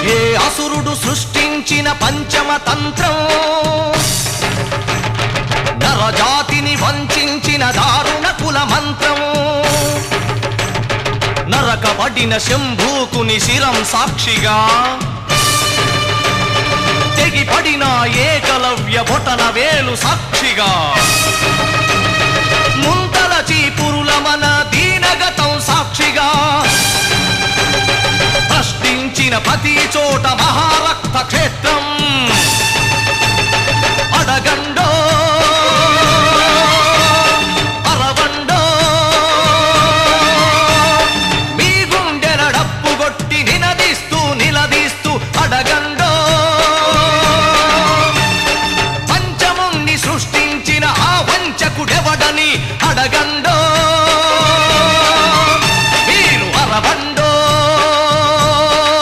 ఏ అసురుడు సృష్టించిన పంచమ తంత్రం, నరజాతిని వంచిన దారుణ కుల మంత్రం, నరకబడిన శంభూకుని శిరం సాక్షిగా, తెగిపడిన ఏకలవ్య బొటన వేలు సాక్షిగా, ముంతల చీపురుల మన దీనగతం సాక్షిగా, ప్రశ్నించిన ప్రతి చోట మహారక్త క్షేత్రం,